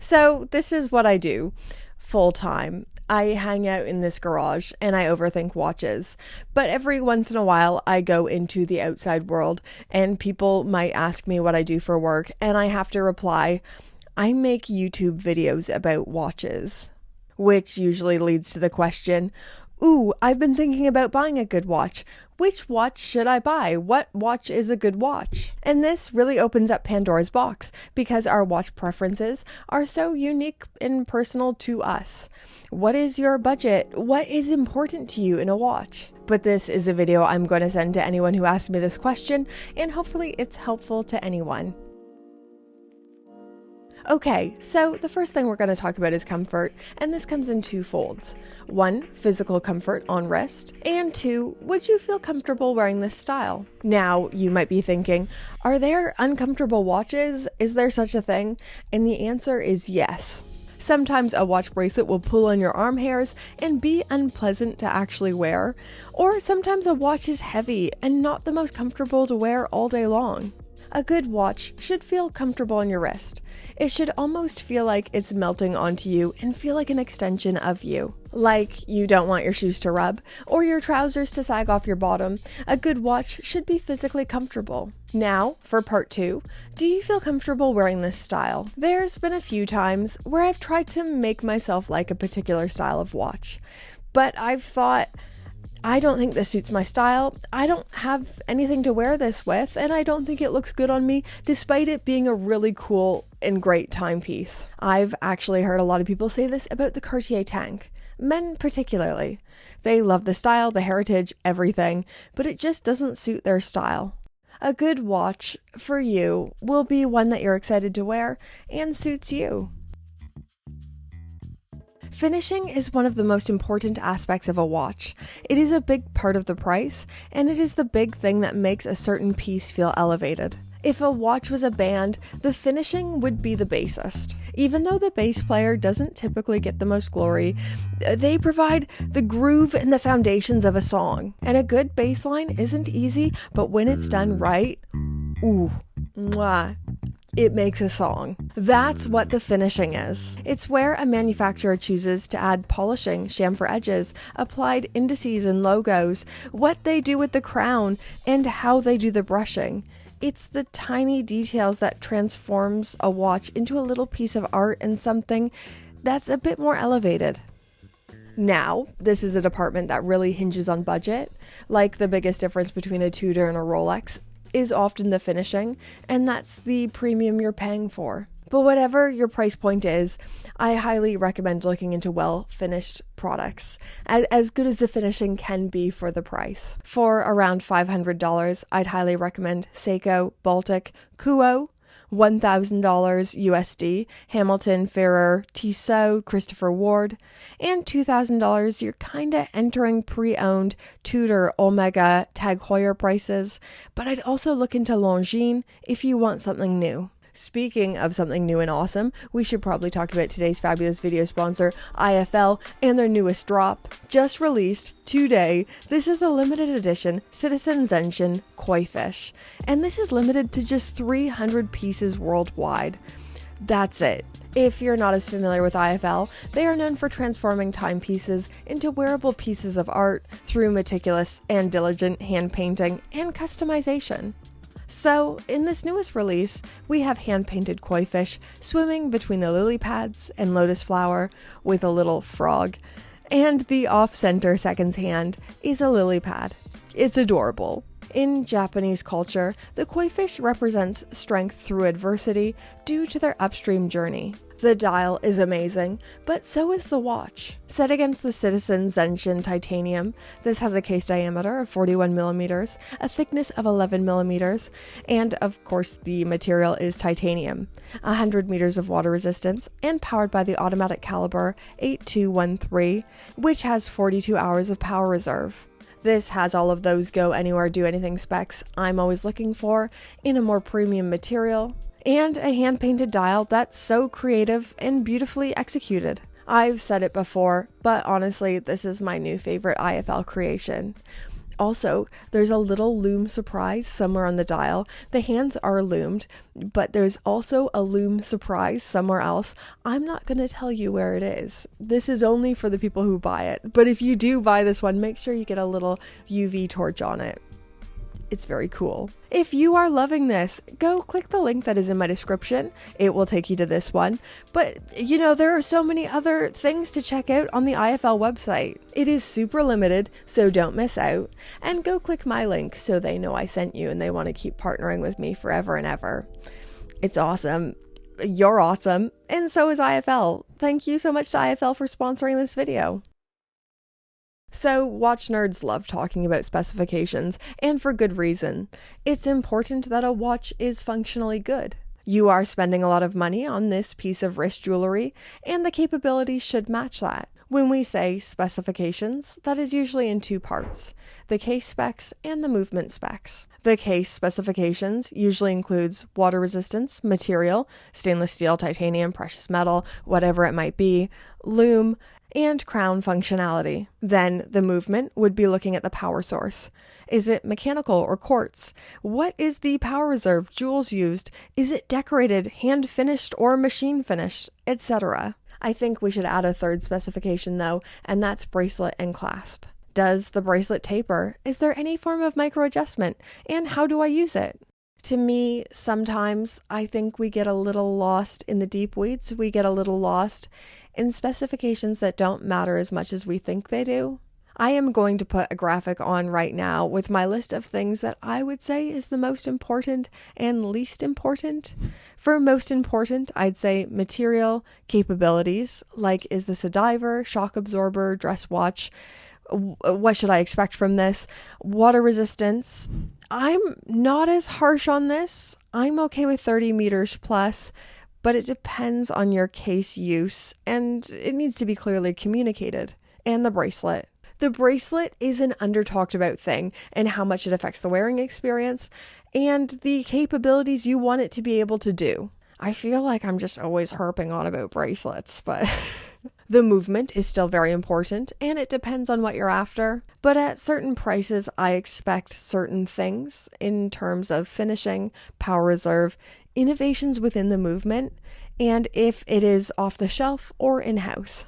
So this is what I do full time. I hang out in this garage and I overthink watches. But every once in a while, I go into the outside world and people might ask me what I do for work, and I have to reply, I make YouTube videos about watches. Which usually leads to the question, ooh, I've been thinking about buying a good watch. Which watch should I buy? What watch is a good watch? And this really opens up Pandora's box because our watch preferences are so unique and personal to us. What is your budget? What is important to you in a watch? But this is a video I'm going to send to anyone who asks me this question, and hopefully it's helpful to anyone. Okay, so the first thing we're going to talk about is comfort, and this comes in two folds. One, physical comfort on wrist, and two, would you feel comfortable wearing this style? Now, you might be thinking, are there uncomfortable watches? Is there such a thing? And the answer is yes. Sometimes a watch bracelet will pull on your arm hairs and be unpleasant to actually wear, or sometimes a watch is heavy and not the most comfortable to wear all day long. A good watch should feel comfortable on your wrist. It should almost feel like it's melting onto you and feel like an extension of you. Like you don't want your shoes to rub or your trousers to sag off your bottom. A good watch should be physically comfortable. Now, for part two, do you feel comfortable wearing this style? There's been a few times where I've tried to make myself like a particular style of watch, but I've thought, I don't think this suits my style, I don't have anything to wear this with, and I don't think it looks good on me, despite it being a really cool and great timepiece. I've actually heard a lot of people say this about the Cartier tank. Men particularly. They love the style, the heritage, everything, but it just doesn't suit their style. A good watch for you will be one that you're excited to wear and suits you. Finishing is one of the most important aspects of a watch. It is a big part of the price, and it is the big thing that makes a certain piece feel elevated. If a watch was a band, the finishing would be the bassist. Even though the bass player doesn't typically get the most glory, they provide the groove and the foundations of a song. And a good bass line isn't easy, but when it's done right, ooh, mwah. It makes a song. That's what the finishing is. It's where a manufacturer chooses to add polishing, chamfer edges, applied indices and logos, what they do with the crown, and how they do the brushing. It's the tiny details that transforms a watch into a little piece of art and something that's a bit more elevated. Now, this is a department that really hinges on budget, like the biggest difference between a Tudor and a Rolex is often the finishing, and that's the premium you're paying for. But whatever your price point is, I highly recommend looking into well-finished products, as good as the finishing can be for the price. For around $500, I'd highly recommend Seiko, Baltic, Kuo, $1,000 USD, Hamilton, Ferrer, Tissot, Christopher Ward, and $2,000 you're kinda entering pre-owned Tudor, Omega, Tag Heuer prices, but I'd also look into Longines if you want something new. Speaking of something new and awesome, we should probably talk about today's fabulous video sponsor, IFL, and their newest drop. Just released today, this is the limited edition Citizen Zenshin Koi Fish, and this is limited to just 300 pieces worldwide. That's it. If you're not as familiar with IFL, they are known for transforming timepieces into wearable pieces of art through meticulous and diligent hand painting and customization. So, in this newest release, we have hand-painted koi fish swimming between the lily pads and lotus flower with a little frog, and the off-center seconds hand is a lily pad. It's adorable. In Japanese culture, the koi fish represents strength through adversity due to their upstream journey. The dial is amazing, but so is the watch. Set against the Citizen Zenshin Titanium, this has a case diameter of 41 millimeters, a thickness of 11 millimeters, and of course the material is titanium, 100 meters of water resistance, and powered by the automatic caliber 8213, which has 42 hours of power reserve. This has all of those go anywhere, do anything specs I'm always looking for in a more premium material, and a hand-painted dial that's so creative and beautifully executed. I've said it before, but honestly, this is my new favorite IFL creation. Also, there's a little lume surprise somewhere on the dial. The hands are lumed, but there's also a lume surprise somewhere else. I'm not going to tell you where it is. This is only for the people who buy it. But if you do buy this one, make sure you get a little UV torch on it. It's very cool. If you are loving this, go click the link that is in my description. It will take you to this one. But, there are so many other things to check out on the IFL website. It is super limited, so don't miss out. And go click my link so they know I sent you and they want to keep partnering with me forever and ever. It's awesome. You're awesome. And so is IFL. Thank you so much to IFL for sponsoring this video. So, watch nerds love talking about specifications, and for good reason. It's important that a watch is functionally good. You are spending a lot of money on this piece of wrist jewelry, and the capabilities should match that. When we say specifications, that is usually in two parts: the case specs and the movement specs. The case specifications usually includes water resistance, material, stainless steel, titanium, precious metal, whatever it might be, lume, and crown functionality. Then the movement would be looking at the power source. Is it mechanical or quartz? What is the power reserve jewels used? Is it decorated, hand finished, or machine finished, etc.? I think we should add a third specification though, and that's bracelet and clasp. Does the bracelet taper? Is there any form of micro adjustment? And how do I use it? To me, sometimes I think we get a little lost in the deep weeds. We get a little lost in specifications that don't matter as much as we think they do. I am going to put a graphic on right now with my list of things that I would say is the most important and least important. For most important, I'd say material, capabilities, like is this a diver, shock absorber, dress watch? What should I expect from this? Water resistance. I'm not as harsh on this. I'm okay with 30 meters plus, but it depends on your case use and it needs to be clearly communicated. And the bracelet. The bracelet is an under-talked about thing and how much it affects the wearing experience and the capabilities you want it to be able to do. I feel like I'm just always harping on about bracelets, but the movement is still very important and it depends on what you're after. But at certain prices, I expect certain things in terms of finishing, power reserve, innovations within the movement, and if it is off the shelf or in-house.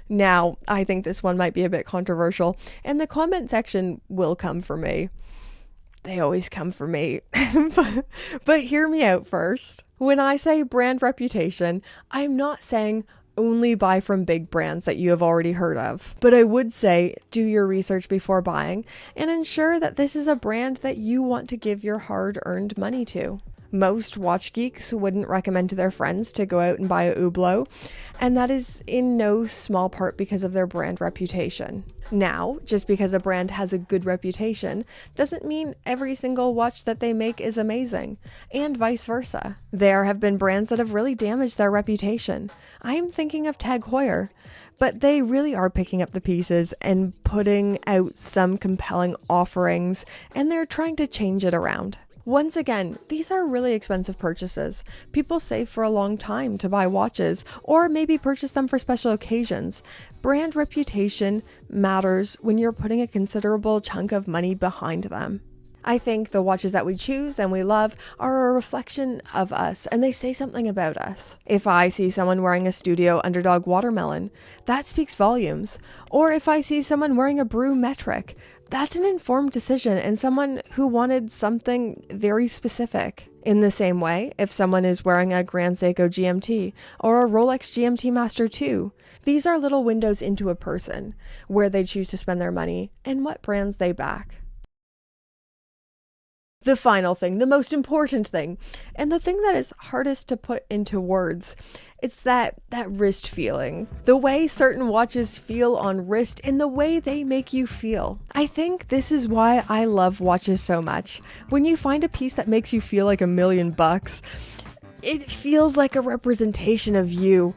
Now, I think this one might be a bit controversial, and the comment section will come for me. They always come for me. But hear me out first. When I say brand reputation, I'm not saying only buy from big brands that you have already heard of. But I would say do your research before buying and ensure that this is a brand that you want to give your hard-earned money to. Most watch geeks wouldn't recommend to their friends to go out and buy a Hublot, and that is in no small part because of their brand reputation. Now, just because a brand has a good reputation doesn't mean every single watch that they make is amazing, and vice versa. There have been brands that have really damaged their reputation. I am thinking of Tag Heuer, but they really are picking up the pieces and putting out some compelling offerings, and they're trying to change it around. Once again, these are really expensive purchases. People save for a long time to buy watches or maybe purchase them for special occasions. Brand reputation matters when you're putting a considerable chunk of money behind them. I think the watches that we choose and we love are a reflection of us and they say something about us. If I see someone wearing a Studio Underdog Watermelon, that speaks volumes. Or if I see someone wearing a Brew Metric, that's an informed decision and someone who wanted something very specific. In the same way, if someone is wearing a Grand Seiko GMT or a Rolex GMT Master 2, these are little windows into a person, where they choose to spend their money and what brands they back. The final thing, the most important thing, and the thing that is hardest to put into words, it's that wrist feeling. The way certain watches feel on wrist and the way they make you feel. I think this is why I love watches so much. When you find a piece that makes you feel like $1,000,000, it feels like a representation of you.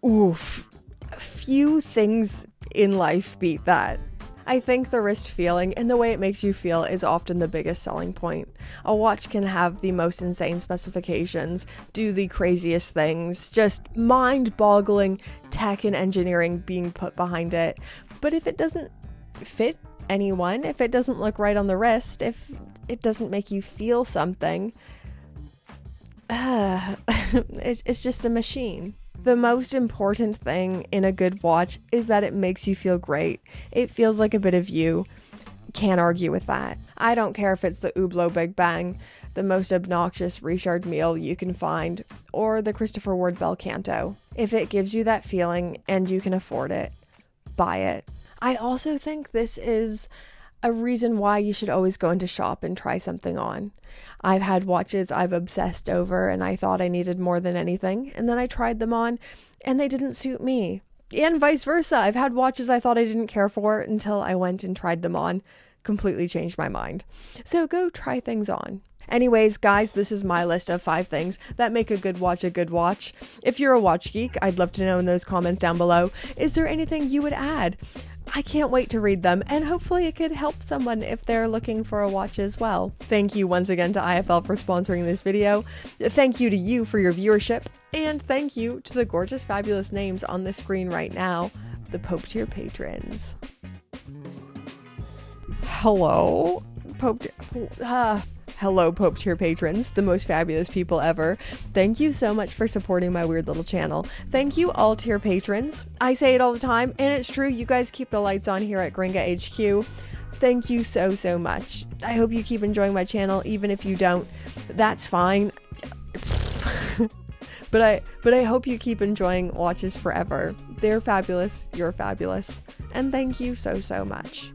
Oof. Few things in life beat that. I think the wrist feeling and the way it makes you feel is often the biggest selling point. A watch can have the most insane specifications, do the craziest things, just mind-boggling tech and engineering being put behind it. But if it doesn't fit anyone, if it doesn't look right on the wrist, if it doesn't make you feel something, it's just a machine. The most important thing in a good watch is that it makes you feel great. It feels like a bit of you. Can't argue with that. I don't care if it's the Hublot Big Bang, the most obnoxious Richard Mille you can find, or the Christopher Ward Bel Canto. If it gives you that feeling and you can afford it, buy it. I also think this is a reason why you should always go into shop and try something on. I've had watches I've obsessed over and I thought I needed more than anything, and then I tried them on and they didn't suit me. And vice versa. I've had watches I thought I didn't care for until I went and tried them on. Completely changed my mind. So go try things on. Anyways, guys, this is my list of 5 things that make a good watch a good watch. If you're a watch geek, I'd love to know in those comments down below. Is there anything you would add? I can't wait to read them, and hopefully it could help someone if they're looking for a watch as well. Thank you once again to IFL for sponsoring this video. Thank you to you for your viewership, and thank you to the gorgeous, fabulous names on the screen right now, the Pope tier patrons. Hello, Hello, Pope tier patrons, the most fabulous people ever. Thank you so much for supporting my weird little channel. Thank you all tier patrons. I say it all the time, and it's true. You guys keep the lights on here at Gringa HQ. Thank you so, so much. I hope you keep enjoying my channel, even if you don't. That's fine. But I hope you keep enjoying watches forever. They're fabulous. You're fabulous. And thank you so, so much.